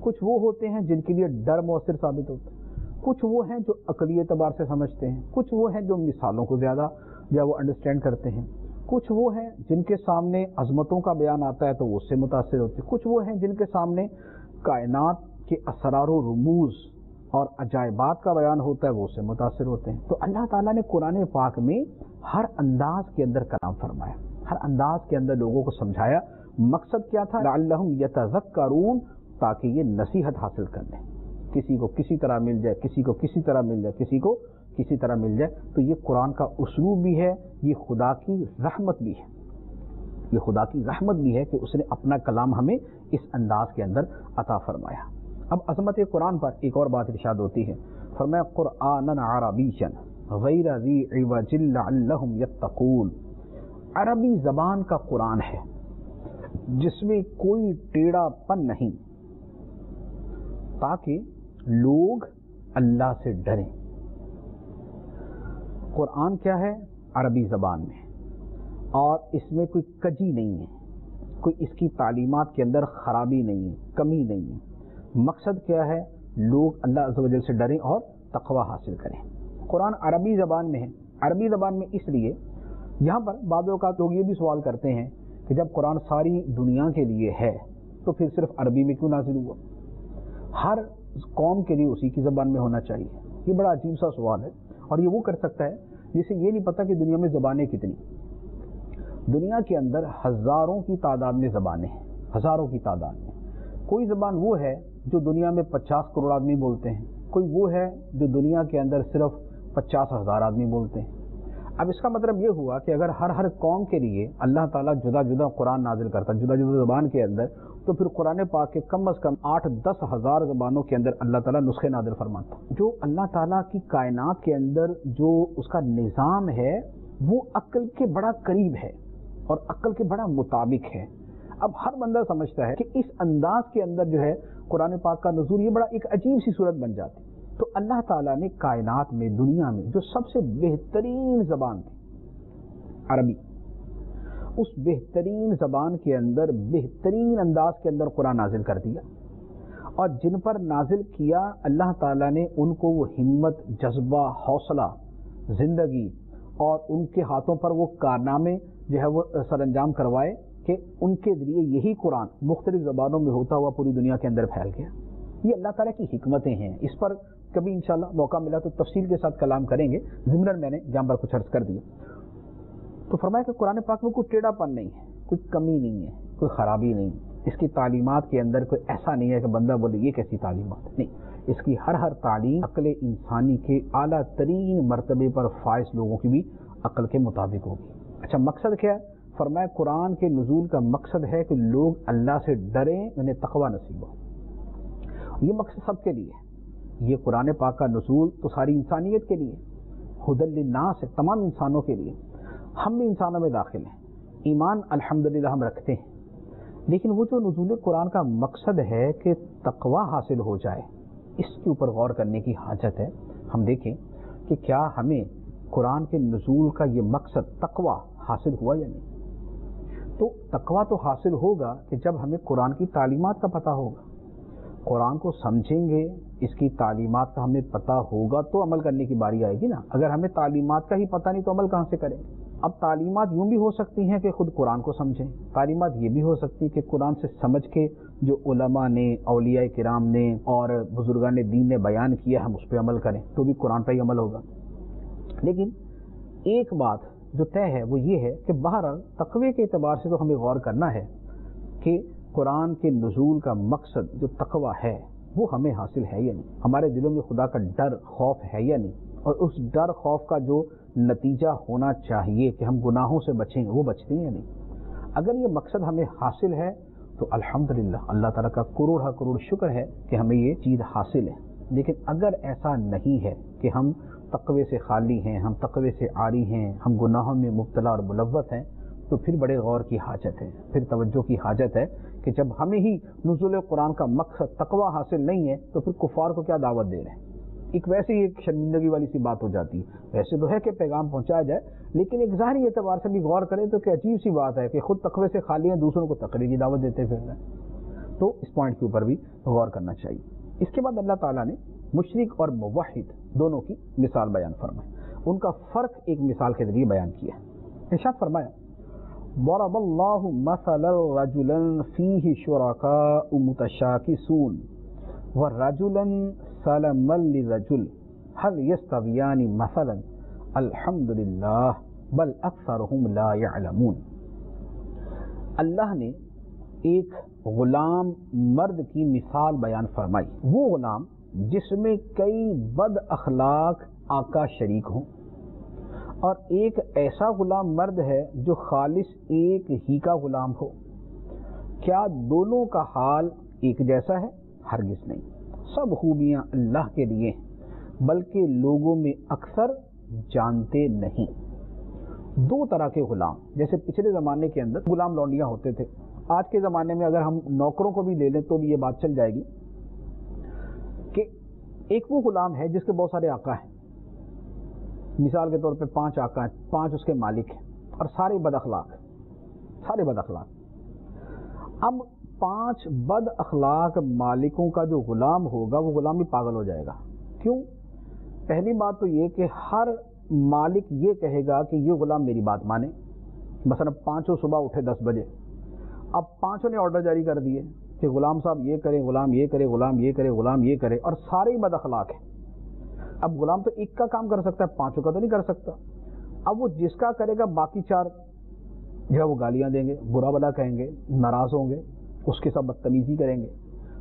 Speaker 1: کچھ وہ ہوتے ہیں جن کے لیے ڈر مؤثر ثابت ہوتا ہے، کچھ وہ ہیں جو عقلی اعتبار سے سمجھتے ہیں، کچھ وہ ہیں جو مثالوں کو زیادہ وہ انڈرسٹینڈ کرتے ہیں، کچھ وہ ہیں جن کے سامنے عظمتوں کا بیان آتا ہے تو وہ اس سے متاثر ہوتے ہیں، کچھ وہ ہیں جن کے سامنے کائنات کے اسرار و رموز اور عجائبات کا بیان ہوتا ہے وہ اس سے متاثر ہوتے ہیں۔ تو اللہ تعالیٰ نے قرآن پاک میں ہر انداز کے اندر کلام فرمایا، ہر انداز کے اندر لوگوں کو سمجھایا۔ مقصد کیا تھا؟ لعلہم یتذکرون، تاکہ یہ نصیحت حاصل کر لیں، کسی کو کسی طرح مل جائے، کسی کو کسی طرح مل جائے، کسی کو کسی طرح مل جائے۔ تو یہ قرآن کا اسلوب بھی ہے، یہ خدا کی رحمت بھی ہے، یہ خدا کی رحمت بھی ہے کہ اس نے اپنا کلام ہمیں اس انداز کے اندر عطا فرمایا۔ اب عظمت قرآن پر ایک اور بات ارشاد ہوتی ہے، فرمایا قرآنا عربیا غیر ذی عوج لعلہم یتقون، عربی زبان کا قرآن ہے جس میں کوئی ٹیڑھا پن نہیں، تاکہ لوگ اللہ سے ڈریں۔ قرآن کیا ہے؟ عربی زبان میں، اور اس میں کوئی کجی نہیں ہے، کوئی اس کی تعلیمات کے اندر خرابی نہیں ہے، کمی نہیں ہے۔ مقصد کیا ہے؟ لوگ اللہ عز و جل سے ڈریں اور تقوی حاصل کریں۔ قرآن عربی زبان میں ہے، عربی زبان میں اس لیے یہاں پر بعض اوقات لوگ یہ بھی سوال کرتے ہیں کہ جب قرآن ساری دنیا کے لیے ہے تو پھر صرف عربی میں کیوں نازل ہوا؟ ہر قوم کے لیے اسی کی زبان میں ہونا چاہیے۔ یہ بڑا عجیب سا سوال ہے، اور یہ وہ کر سکتا ہے جسے یہ نہیں پتہ کہ دنیا میں زبانیں کتنی۔ دنیا کے اندر ہزاروں کی تعداد میں زبانیں ہیں، ہزاروں کی تعداد میں۔ کوئی زبان وہ ہے جو دنیا میں 50 کروڑ آدمی بولتے ہیں، کوئی وہ ہے جو دنیا کے اندر صرف 50,000 آدمی بولتے ہیں۔ اب اس کا مطلب یہ ہوا کہ اگر ہر قوم کے لیے اللہ تعالیٰ جدا جدا قرآن نازل کرتا، جدا جدا زبان کے اندر، تو پھر قرآن پاک کے کم از کم 8-10 ہزار زبانوں کے اندر اللہ تعالیٰ نسخے نازل فرماتا۔ جو اللہ تعالیٰ کی کائنات کے اندر جو اس کا نظام ہے وہ عقل کے بڑا قریب ہے اور عقل کے بڑا مطابق ہے۔ اب ہر بندہ سمجھتا ہے کہ اس انداز کے اندر جو ہے قرآن پاک کا نزول، یہ بڑا ایک عجیب سی صورت بن جاتی۔ تو اللہ تعالیٰ نے کائنات میں، دنیا میں جو سب سے بہترین زبان تھی عربی، اس بہترین زبان کے اندر بہترین انداز کے اندر قرآن نازل کر دیا، اور جن پر نازل کیا اللہ تعالیٰ نے ان کو وہ ہمت، جذبہ، حوصلہ، زندگی، اور ان کے ہاتھوں پر وہ کارنامے جو ہے وہ سر انجام کروائے کہ ان کے ذریعے یہی قرآن مختلف زبانوں میں ہوتا ہوا پوری دنیا کے اندر پھیل گیا۔ یہ اللہ تعالیٰ کی حکمتیں ہیں، اس پر کبھی انشاءاللہ موقع ملا تو تفصیل کے ساتھ کلام کریں گے، ضمناً میں نے جہاں پر کچھ عرض کر دیا۔ تو فرمایا کہ قرآن پاک میں کوئی ٹیڑھا پن نہیں ہے، کوئی کمی نہیں ہے، کوئی خرابی نہیں، اس کی تعلیمات کے اندر کوئی ایسا نہیں ہے کہ بندہ بولے یہ کیسی تعلیمات ہے، نہیں، اس کی ہر تعلیم عقل انسانی کے اعلیٰ ترین مرتبے پر فائز لوگوں کی بھی عقل کے مطابق ہوگی۔ اچھا، مقصد کیا ہے؟ فرمایا قرآن کے نزول کا مقصد ہے کہ لوگ اللہ سے ڈریں، انہیں تقوی نصیب ہو۔ یہ مقصد سب کے لیے ہے۔ یہ قرآن پاک کا نزول تو ساری انسانیت کے لیے، ہدی للناس ہے، تمام انسانوں کے لیے۔ ہم بھی انسانوں میں داخل ہیں، ایمان الحمدللہ ہم رکھتے ہیں، لیکن وہ جو نزول قرآن کا مقصد ہے کہ تقوی حاصل ہو جائے، اس کے اوپر غور کرنے کی حاجت ہے۔ ہم دیکھیں کہ کیا ہمیں قرآن کے نزول کا یہ مقصد تقوی حاصل ہوا یا نہیں؟ تو تقوی تو حاصل ہوگا کہ جب ہمیں قرآن کی تعلیمات کا پتہ ہوگا، قرآن کو سمجھیں گے، اس کی تعلیمات کا ہمیں پتہ ہوگا تو عمل کرنے کی باری آئے گی نا۔ اگر ہمیں تعلیمات کا ہی پتہ نہیں تو عمل کہاں سے کریں گے؟ اب تعلیمات یوں بھی ہو سکتی ہیں کہ خود قرآن کو سمجھیں، تعلیمات یہ بھی ہو سکتی کہ قرآن سے سمجھ کے جو علماء نے، اولیاء کرام نے اور بزرگان دین نے بیان کیا ہم اس پہ عمل کریں، تو بھی قرآن پہ ہی عمل ہوگا۔ لیکن ایک بات جو طے ہے وہ یہ ہے کہ بہرحال تقوی کے اعتبار سے تو ہمیں غور کرنا ہے کہ قرآن کے نزول کا مقصد جو تقوی ہے وہ ہمیں حاصل ہے یا نہیں، ہمارے دلوں میں خدا کا ڈر خوف ہے یا نہیں، اور اس ڈر خوف کا جو نتیجہ ہونا چاہیے کہ ہم گناہوں سے بچیں وہ بچتے ہیں یا نہیں۔ اگر یہ مقصد ہمیں حاصل ہے تو الحمدللہ اللہ تعالیٰ کا کروڑ شکر ہے کہ ہمیں یہ چیز حاصل ہے۔ لیکن اگر ایسا نہیں ہے کہ ہم تقوی سے خالی ہیں، ہم تقوی سے عاری ہیں، ہم گناہوں میں مبتلا اور ملوث ہیں، تو پھر بڑے غور کی حاجت ہے، پھر توجہ کی حاجت ہے کہ جب ہمیں ہی نزول قرآن کا مقصد تقوی حاصل نہیں ہے تو پھر کفار کو کیا دعوت دے رہے ہیں۔ ایک ویسے ہی ایک شرمندگی والی سی بات ہو جاتی ہے، ویسے تو ہے کہ پیغام پہنچایا جائے، لیکن ایک ظاہری اعتبار سے بھی غور کریں تو کہ عجیب سی بات ہے کہ خود تقوی سے خالی ہیں، دوسروں کو تقوی کی دعوت دیتے پھر رہے ہیں۔ تو اس پوائنٹ کے اوپر بھی غور کرنا چاہیے۔ اس کے بعد اللہ تعالیٰ نے مشرک اور موحد دونوں کی مثال بیان فرمائی، ان کا فرق ایک مثال کے ذریعے بیان کیا ہے۔ ارشاد فرمایا ضرب اللہ مثلا رجلا فیہ شرکاء متشاکسون ورجلا سلما لرجل هل يستویان مثلا الحمد للہ بل اکثرهم لا يعلمون۔ اللہ نے ایک غلام مرد کی مثال بیان فرمائی، وہ غلام جس میں کئی بد اخلاق آقا شریک ہوں، اور ایک ایسا غلام مرد ہے جو خالص ایک ہی کا غلام ہو۔ کیا دونوں کا حال ایک جیسا ہے؟ ہرگز نہیں، سب خوبیاں اللہ کے لیے ہیں، بلکہ لوگوں میں اکثر جانتے نہیں۔ دو طرح کے غلام، جیسے پچھلے زمانے کے اندر غلام لونڈیاں ہوتے تھے، آج کے زمانے میں اگر ہم نوکروں کو بھی لے لیں تو بھی یہ بات چل جائے گی کہ ایک وہ غلام ہے جس کے بہت سارے آقا ہیں، مثال کے طور پہ 5 آقا ہیں، 5 اس کے مالک ہیں، اور سارے بد اخلاق، سارے بد اخلاق۔ اب 5 بد اخلاق مالکوں کا جو غلام ہوگا وہ غلام بھی پاگل ہو جائے گا۔ کیوں؟ پہلی بات تو یہ کہ ہر مالک یہ کہے گا کہ یہ غلام میری بات مانے۔ مثلا 5 صبح اٹھے 10 بجے، اب 5 نے آرڈر جاری کر دیے کہ غلام صاحب یہ کرے، غلام یہ کرے، غلام یہ کرے، غلام یہ کرے، اور سارے ہی بد اخلاق ہیں۔ اب غلام تو ایک کا کام کر سکتا ہے، 5 کا تو نہیں کر سکتا۔ اب وہ جس کا کرے گا باقی 4 جو ہے وہ گالیاں دیں گے، برا بلا کہیں گے، ناراض ہوں گے، اس کے ساتھ بدتمیزی کریں گے۔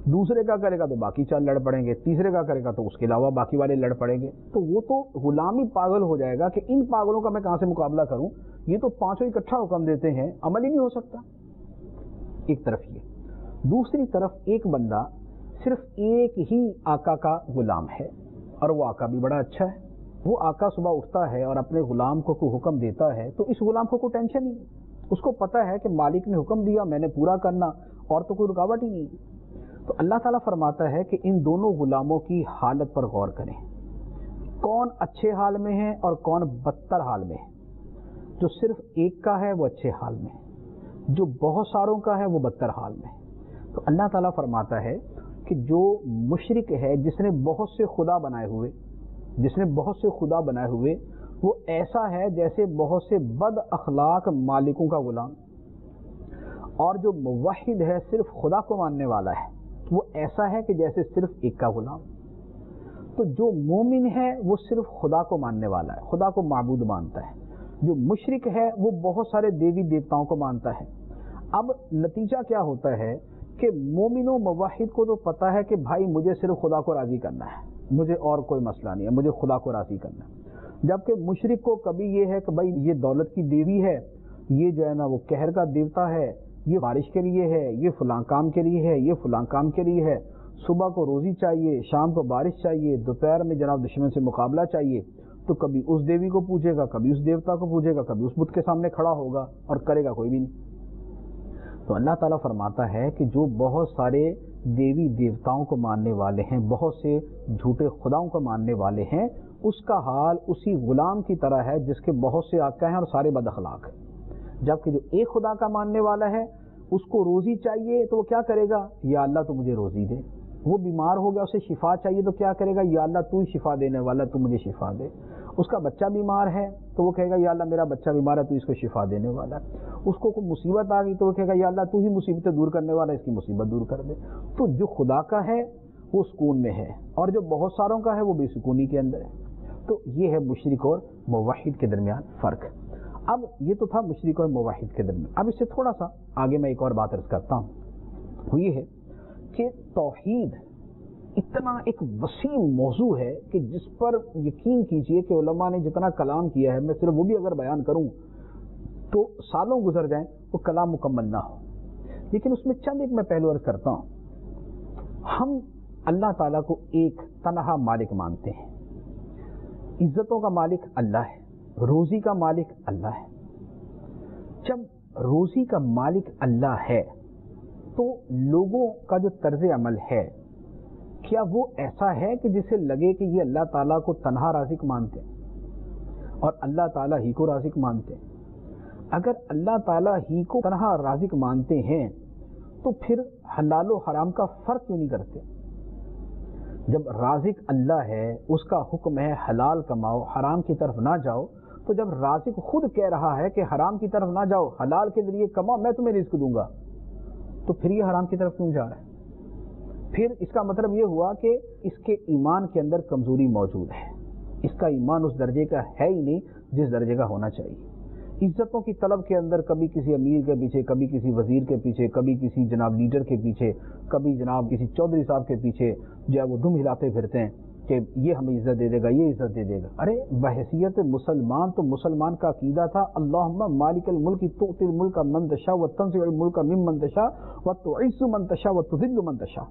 Speaker 1: دوسرے کا کرے گا تو باقی 4 لڑ پڑیں گے، تیسرے کا کرے گا تو اس کے علاوہ باقی والے لڑ پڑیں گے۔ تو وہ تو غلام ہی پاگل ہو جائے گا کہ ان پاگلوں کا میں کہاں سے مقابلہ کروں، یہ تو 5 اکٹھا حکم دیتے ہیں، عمل ہی نہیں ہو سکتا۔ ایک طرف یہ، دوسری طرف ایک بندہ صرف ایک ہی آقا کا غلام ہے، اور وہ آقا بھی بڑا اچھا ہے۔ وہ آقا صبح اٹھتا ہے اور اپنے غلام کو کوئی حکم دیتا ہے تو اس غلام کو کوئی ٹینشن نہیں، اس کو پتہ ہے کہ مالک نے حکم دیا میں نے پورا کرنا، اور تو کوئی رکاوٹ ہی نہیں۔ تو اللہ تعالیٰ فرماتا ہے کہ ان دونوں غلاموں کی حالت پر غور کریں، کون اچھے حال میں ہے اور کون بدتر حال میں ہے۔ جو صرف ایک کا ہے وہ اچھے حال میں ہے، جو بہت ساروں کا ہے وہ بدتر حال میں ہے۔ تو اللہ تعالیٰ فرماتا ہے کہ جو مشرک ہے، جس نے بہت سے خدا بنائے ہوئے، وہ ایسا ہے جیسے بہت سے بد اخلاق مالکوں کا غلام، اور جو موحد ہے، صرف خدا کو ماننے والا ہے، وہ ایسا ہے کہ جیسے صرف ایک کا غلام۔ تو جو مومن ہے وہ صرف خدا کو ماننے والا ہے، خدا کو معبود مانتا ہے۔ جو مشرک ہے وہ بہت سارے دیوی دیوتاؤں کو مانتا ہے۔ اب نتیجہ کیا ہوتا ہے کہ مومن و موحد کو تو پتہ ہے کہ بھائی مجھے صرف خدا کو راضی کرنا ہے، مجھے اور کوئی مسئلہ نہیں ہے، مجھے خدا کو راضی کرنا ہے۔ جبکہ مشرک کو کبھی یہ ہے کہ بھائی یہ دولت کی دیوی ہے، یہ جو ہے نا وہ قہر کا دیوتا ہے، یہ بارش کے لیے ہے، یہ فلاں کام کے لیے ہے، یہ فلاں کام کے لیے ہے، صبح کو روزی چاہیے، شام کو بارش چاہیے، دوپہر میں جناب دشمن سے مقابلہ چاہیے، تو کبھی اس دیوی کو پوچھے گا، کبھی اس دیوتا کو پوچھے گا، کبھی اس بت کے سامنے کھڑا ہوگا، اور کرے گا کوئی بھی نہیں۔ تو اللہ تعالیٰ فرماتا ہے کہ جو بہت سارے دیوی دیوتاؤں کو ماننے والے ہیں، بہت سے جھوٹے خداؤں کو ماننے والے ہیں، اس کا حال اسی غلام کی طرح ہے جس کے بہت سے آقا ہیں اور سارے بد اخلاق ہیں۔ جبکہ جو ایک خدا کا ماننے والا ہے، اس کو روزی چاہیے تو وہ کیا کرے گا؟ یا اللہ تو مجھے روزی دے۔ وہ بیمار ہو گیا، اسے شفا چاہیے تو کیا کرے گا؟ یا اللہ تو ہی شفا دینے والا، تو مجھے شفا دے۔ اس کا بچہ بیمار ہے تو وہ کہے گا یا اللہ میرا بچہ بیمار ہے، تو اس کو شفا دینے والا ہے۔ اس کو کوئی مصیبت آ گئی تو وہ کہے گا یا اللہ تو ہی مصیبتیں دور کرنے والا ہے، اس کی مصیبت دور کر دے۔ تو جو خدا کا ہے وہ سکون میں ہے، اور جو بہت ساروں کا ہے وہ بے سکونی کے اندر ہے۔ تو یہ ہے مشرک اور موحد کے درمیان فرق۔ اب یہ تو تھا مشرک اور موحد کے درمیان، اب اس سے تھوڑا سا آگے میں ایک اور بات عرض کرتا ہوں، وہ یہ ہے کہ توحید اتنا ایک وسیع موضوع ہے کہ جس پر یقین کیجئے کہ علماء نے جتنا کلام کیا ہے، میں صرف وہ بھی اگر بیان کروں تو سالوں گزر جائیں وہ کلام مکمل نہ ہو، لیکن اس میں چند ایک میں پہلو عرض کرتا ہوں۔ ہم اللہ تعالیٰ کو ایک تنہا مالک مانتے ہیں، عزتوں کا مالک اللہ ہے، روزی کا مالک اللہ ہے۔ جب روزی کا مالک اللہ ہے تو لوگوں کا جو طرز عمل ہے کیا وہ ایسا ہے کہ جسے لگے کہ یہ اللہ تعالیٰ کو تنہا رازق مانتے ہیں اور اللہ تعالیٰ ہی کو رازق مانتے ہیں؟ اگر اللہ تعالیٰ ہی کو تنہا رازق مانتے ہیں تو پھر حلال و حرام کا فرق کیوں نہیں کرتے؟ جب رازق اللہ ہے، اس کا حکم ہے حلال کماؤ، حرام کی طرف نہ جاؤ، تو جب رازق خود کہہ رہا ہے کہ حرام کی طرف نہ جاؤ، حلال کے ذریعے کماؤ، میں تمہیں رزق دوں گا، تو پھر یہ حرام کی طرف کیوں جا رہا ہے؟ پھر اس کا مطلب یہ ہوا کہ اس کے ایمان کے اندر کمزوری موجود ہے، اس کا ایمان اس درجے کا ہے ہی نہیں جس درجے کا ہونا چاہیے۔ عزتوں کی طلب کے اندر کبھی کسی امیر کے پیچھے، کبھی کسی وزیر کے پیچھے، کبھی کسی جناب لیڈر کے پیچھے، کبھی جناب کسی چودھری صاحب کے پیچھے جو ہے وہ دم ہلاتے پھرتے ہیں کہ یہ ہمیں عزت دے دے گا، یہ عزت دے دے گا۔ ارے بحیثیت مسلمان تو مسلمان کا عقیدہ تھا اللہم مالک الملک تؤتی الملک من تشاء وتنزع الملک ممن تشاء وتعز من تشاء وتذل من تشاء۔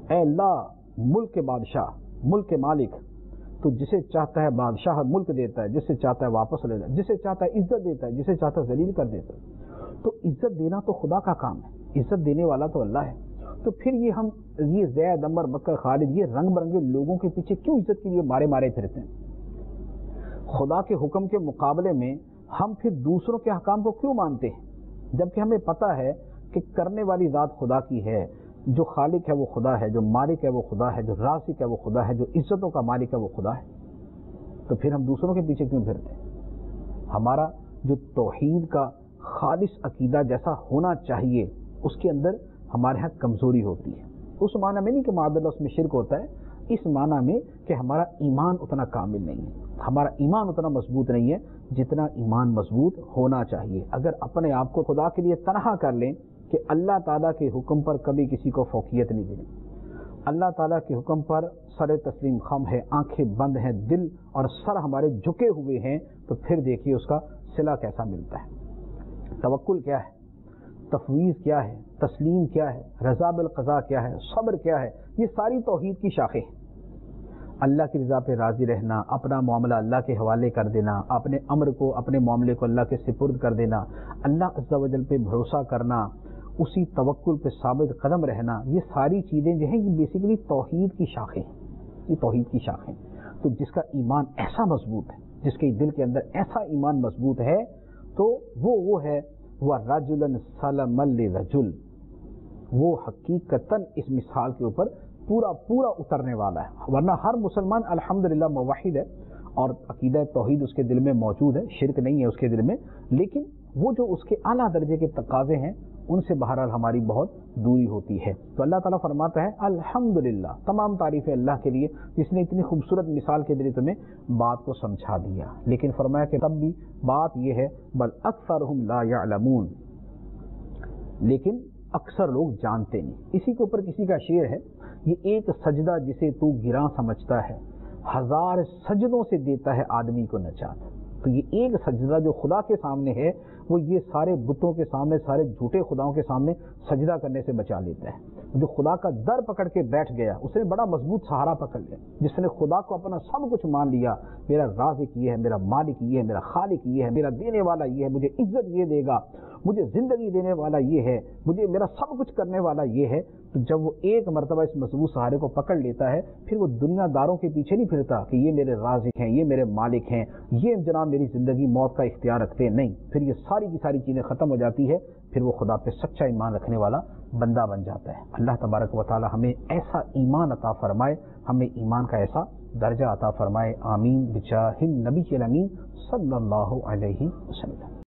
Speaker 1: اے اللہ ملک کے بادشاہ، ملک کے مالک، تو جسے چاہتا ہے بادشاہ ملک دیتا ہے، جسے چاہتا ہے واپس لیتا ہے، جسے چاہتا ہے عزت دیتا ہے، جسے چاہتا ہے ذلیل کر دیتا ہے۔ تو عزت دینا تو خدا کا کام ہے، عزت دینے والا تو اللہ ہے۔ تو پھر یہ ہم یہ زید، عمر، بکر، خالد، یہ رنگ برنگے لوگوں کے پیچھے کیوں عزت کے لیے مارے مارے پھرتے ہیں؟ خدا کے حکم کے مقابلے میں ہم پھر دوسروں کے احکام کو کیوں مانتے ہیں، جبکہ ہمیں پتہ ہے کہ کرنے والی ذات خدا کی ہے، جو خالق ہے وہ خدا ہے، جو مالک ہے وہ خدا ہے، جو رازق ہے وہ خدا ہے، جو عزتوں کا مالک ہے وہ خدا ہے۔ تو پھر ہم دوسروں کے پیچھے کیوں پھرتے ہیں؟ ہمارا جو توحید کا خالص عقیدہ جیسا ہونا چاہیے اس کے اندر ہمارے ہاں کمزوری ہوتی ہے۔ اس معنی میں نہیں کہ معاذ اللہ اس میں شرک ہوتا ہے، اس معنی میں کہ ہمارا ایمان اتنا کامل نہیں ہے، ہمارا ایمان اتنا مضبوط نہیں ہے جتنا ایمان مضبوط ہونا چاہیے۔ اگر اپنے آپ کو خدا کے لیے تنہا کر لیں کہ اللہ تعالیٰ کے حکم پر کبھی کسی کو فوقیت نہیں دینی، اللہ تعالیٰ کے حکم پر سر تسلیم خم ہے، آنکھیں بند ہیں، دل اور سر ہمارے جھکے ہوئے ہیں، تو پھر دیکھیے اس کا صلہ کیسا ملتا ہے۔ توکل کیا ہے، تفویض کیا ہے، تسلیم کیا ہے، رضا بالقضاء کیا ہے، صبر کیا ہے، یہ ساری توحید کی شاخیں ہیں۔ اللہ کی رضا پہ راضی رہنا، اپنا معاملہ اللہ کے حوالے کر دینا، اپنے امر کو، اپنے معاملے کو اللہ کے سپرد کر دینا، اللہ عز و جل پہ بھروسہ کرنا، اسی توکل پہ ثابت قدم رہنا، یہ ساری چیزیں جو ہیں یہ بیسیکلی توحید کی شاخیں ہیں، یہ توحید کی شاخیں۔ تو جس کا ایمان ایسا مضبوط ہے، جس کے دل کے اندر ایسا ایمان مضبوط ہے، تو وہ ہے وَرَجُلًا سَلَمًا لِرَجُلٍ، وہ حقیقتاً اس مثال کے اوپر پورا اترنے والا ہے۔ ورنہ ہر مسلمان الحمدللہ موحد ہے اور عقیدہ توحید اس کے دل میں موجود ہے، شرک نہیں ہے اس کے دل میں، لیکن وہ جو اس کے اعلیٰ درجے کے تقاضے ہیں ان سے بہرحال ہماری بہت دوری ہوتی ہے۔ تو اللہ تعالیٰ فرماتا ہے الحمدللہ، تمام تعریفیں اللہ کے لیے جس نے اتنی خوبصورت مثال کے ذریعے تمہیں بات کو سمجھا دیا، لیکن فرمایا کہ تب بھی بات یہ ہے بل اکثرہم لا یعلمون، لیکن اکثر لوگ جانتے نہیں۔ اسی کے اوپر کسی کا شعر ہے، یہ ایک سجدہ جسے تو گراں سمجھتا ہے، ہزار سجدوں سے دیتا ہے آدمی کو نجات۔ تو یہ ایک سجدہ جو خدا کے سامنے ہے وہ یہ سارے بتوں کے سامنے، سارے جھوٹے خداؤں کے سامنے سجدہ کرنے سے بچا لیتا ہے۔ جو خدا کا در پکڑ کے بیٹھ گیا، اس نے بڑا مضبوط سہارا پکڑ لیا، جس نے خدا کو اپنا سب کچھ مان لیا، میرا رازق یہ ہے، میرا مالک یہ ہے، میرا خالق یہ ہے، میرا دینے والا یہ ہے، مجھے عزت یہ دے گا، مجھے زندگی دینے والا یہ ہے، مجھے میرا سب کچھ کرنے والا یہ ہے۔ تو جب وہ ایک مرتبہ اس مضبوط سہارے کو پکڑ لیتا ہے، پھر وہ دنیا داروں کے پیچھے نہیں پھرتا کہ یہ میرے رازق ہیں، یہ میرے مالک ہیں، یہ جناب میری زندگی موت کا اختیار رکھتے ہیں، نہیں، پھر یہ ساری کی ساری چیزیں ختم ہو جاتی ہے، پھر وہ خدا پہ سچا ایمان رکھنے والا بندہ بن جاتا ہے۔ اللہ تبارک و تعالی ہمیں ایسا ایمان عطا فرمائے، ہمیں ایمان کا ایسا درجہ عطا فرمائے، آمین بجاہ النبی الامین صلی اللہ علیہ وسلم۔